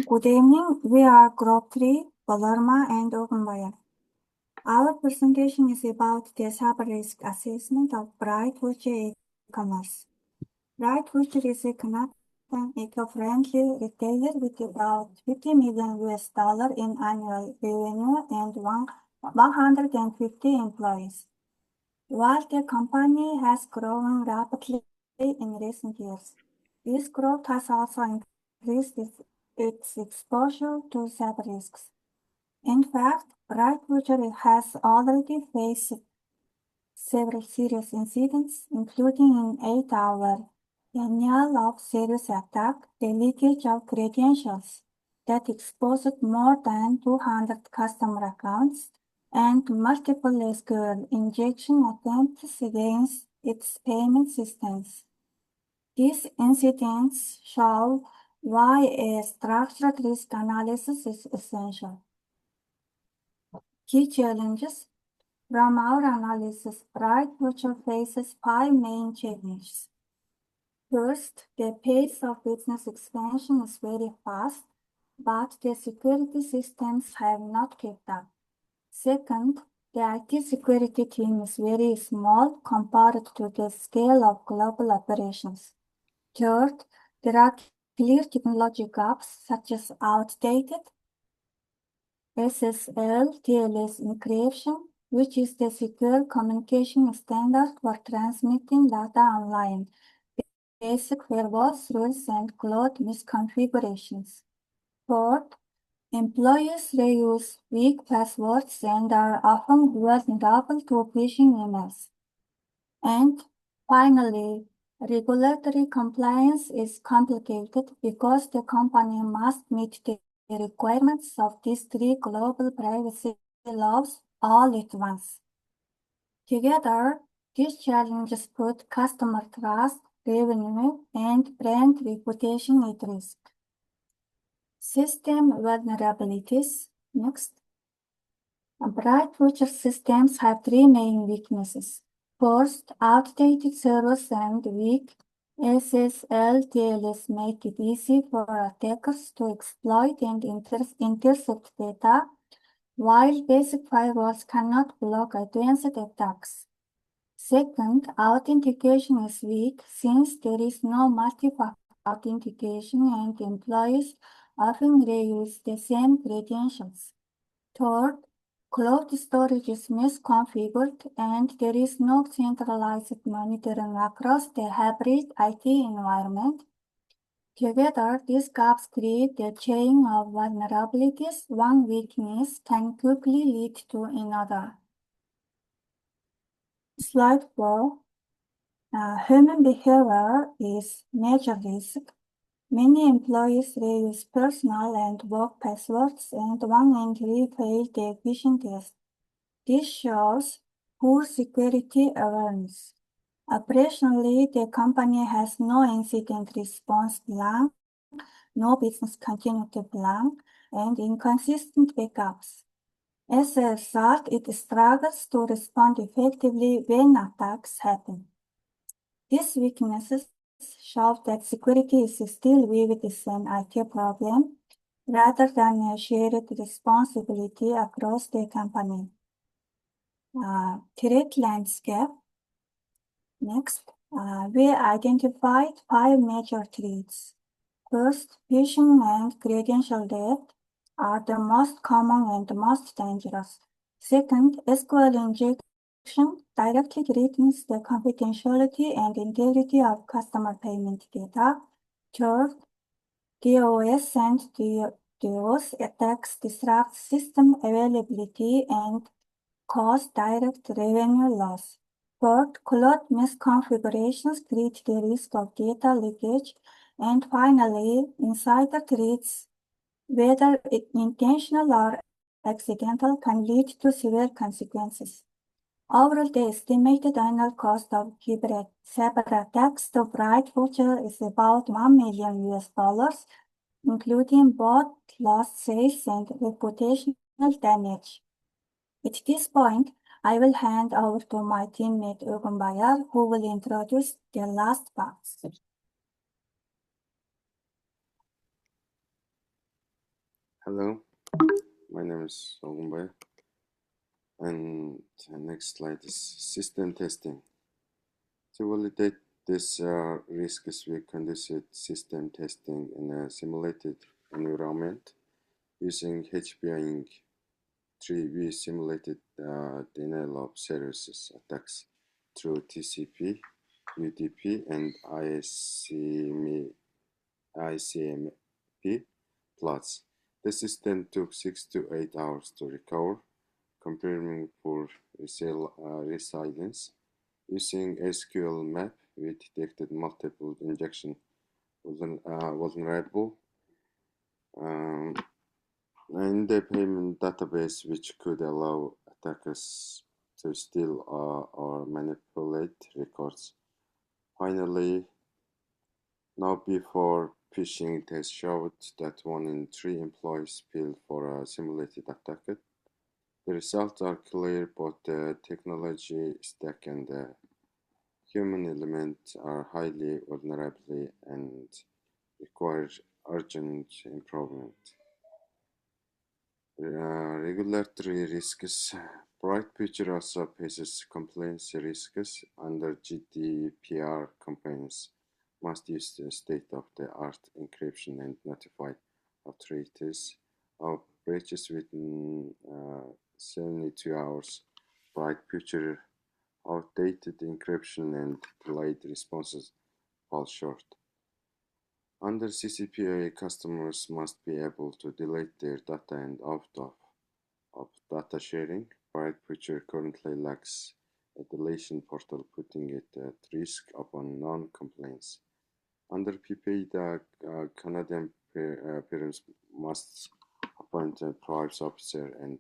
Good evening. We are Group 3, Palermo and Ogunbaya. Our presentation is about the sub-risk assessment of BrightFuture e-commerce. BrightFuture is an eco-friendly retailer with about $50 million in annual revenue and 150 employees. While the company has grown rapidly in recent years, this growth has also increased its exposure to sub-risks. In fact, BrightFuture has already faced several serious incidents, including an 8-hour denial of service attack, the leakage of credentials that exposed more than 200 customer accounts, and multiple SQL injection attempts against its payment systems. These incidents show why a structured risk analysis is essential. Key challenges. From our analysis, BrightFuture faces 5 main challenges. First, the pace of business expansion is very fast, but the security systems have not kept up. Second, the IT security team is very small compared to the scale of global operations. Third, there are clear technology gaps such as outdated SSL TLS encryption, which is the secure communication standard for transmitting data online, basic firewall rules and cloud misconfigurations. Fourth, employees reuse weak passwords and are often vulnerable to phishing emails. And finally, regulatory compliance is complicated because the company must meet the requirements of these 3 global privacy laws all at once. Together, these challenges put customer trust, revenue, and brand reputation at risk. System vulnerabilities. Next. BrightFuture systems have 3 main weaknesses. First, outdated servers and weak SSL TLS make it easy for attackers to exploit and intercept data, while basic firewalls cannot block advanced attacks. Second, authentication is weak since there is no multi-factor authentication and employees often reuse the same credentials. Third, cloud storage is misconfigured and there is no centralized monitoring across the hybrid IT environment. Together, these gaps create a chain of vulnerabilities. One weakness can quickly lead to another. Slide 4. Human behavior is major risk. Many employees reuse personal and work passwords, and one entry failed the phishing test. This shows poor security awareness. Operationally, the company has no incident response plan, no business continuity plan, and inconsistent backups. As a result, it struggles to respond effectively when attacks happen. These weaknesses show that security is still viewed as an IT problem rather than a shared responsibility across the company. Threat landscape. Next, we identified 5 major threats. First, phishing and credential theft are the most common and most dangerous. Second, SQL injection directly threatens the confidentiality and integrity of customer payment data. Third, DOS and DOS attacks disrupt system availability and cause direct revenue loss. Fourth, cloud misconfigurations create the risk of data leakage. And finally, insider threats, whether intentional or accidental, can lead to severe consequences. Overall, the estimated annual cost of cyber attacks to BrightFuture is about $1 million, including both lost sales and reputational damage. At this point, I will hand over to my teammate Ogunbaya, who will introduce the last part. Hello, my name is Ogunbay, and the next slide is system testing. To validate this risks, we conducted system testing in a simulated environment using HBIing 3. We simulated denial of services attacks through TCP, UDP, and ICMP plots. The system took 6 to 8 hours to recover, confirming for resilience. Using SQL map, we detected multiple injection vulnerable in the payment database, which could allow attackers to steal or manipulate records. Finally, now before phishing test showed that 1 in 3 employees fell for a simulated attack. The results are clear, both the technology stack and the human element are highly vulnerable and require urgent improvement. Regulatory risks. BrightFuture also faces compliance risks under GDPR. Companies must use state-of-the-art encryption and notify authorities of breaches within 72 hours. BrightFuture outdated encryption and delayed responses fall short. Under CCPA, customers must be able to delete their data and opt off of data sharing. BrightFuture currently lacks a deletion portal, putting it at risk upon non-compliance. Under PPA, the Canadian parents must appoint a privacy officer and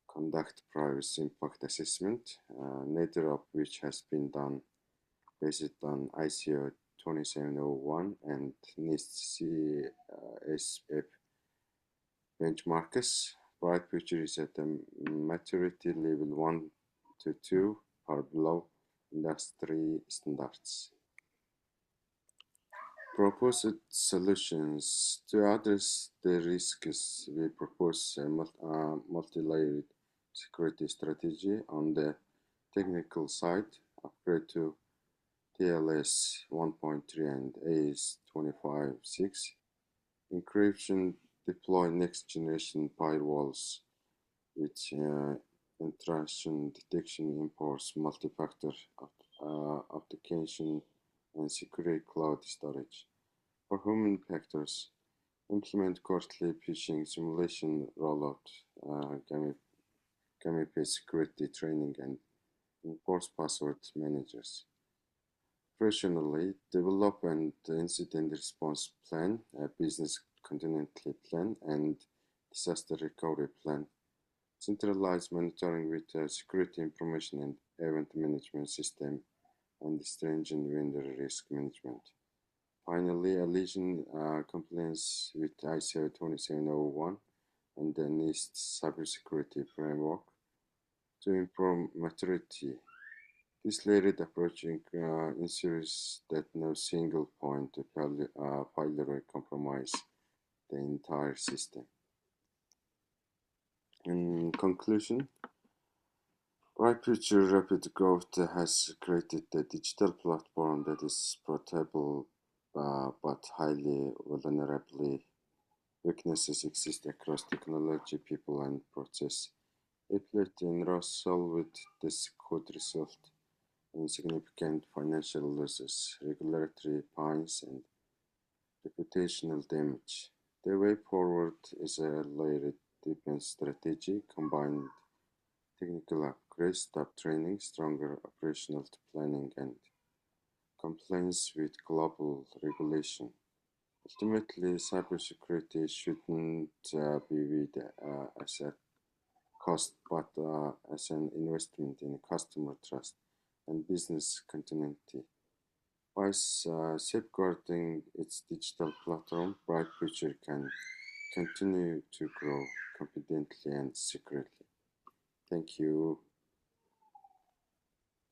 conduct privacy impact assessment, neither of which has been done based on ICO 2701 and NIST CSF benchmarks. BrightFuture is at a maturity level 1 to 2 or below industry standards. Proposed solutions. To address the risks, we propose a multi-layered security strategy. On the technical side, upgrade to TLS 1.3 and AES 25.6. Encryption, deploy next-generation firewalls with intrusion detection, enforce multi-factor authentication, and secure cloud storage. For human factors, implement quarterly phishing simulation rollout, gamify security training, and enforce password managers. Operationally, develop an incident response plan, a business continuity plan, and disaster recovery plan. Centralize monitoring with a security information and event management system, and stringent vendor risk management. Finally, Allision compliance with ISO 2701 and the NIST cybersecurity framework to improve maturity. This layered approach ensures that no single point of failure compromise the entire system. In conclusion, BrightFuture rapid growth has created a digital platform that is portable but highly vulnerable. Weaknesses exist across technology, people, and process. If in Russell with this could result in significant financial losses, regulatory fines, and reputational damage. The way forward is a layered defense strategy, combined technical upgrades, staff training, stronger operational planning, and compliance with global regulation. Ultimately, cybersecurity shouldn't be viewed as a cost, but as an investment in customer trust and business continuity. By safeguarding its digital platform, BrightFuture can continue to grow confidently and securely. Thank you.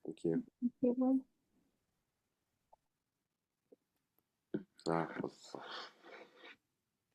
Thank you. Okay. Sağ ol.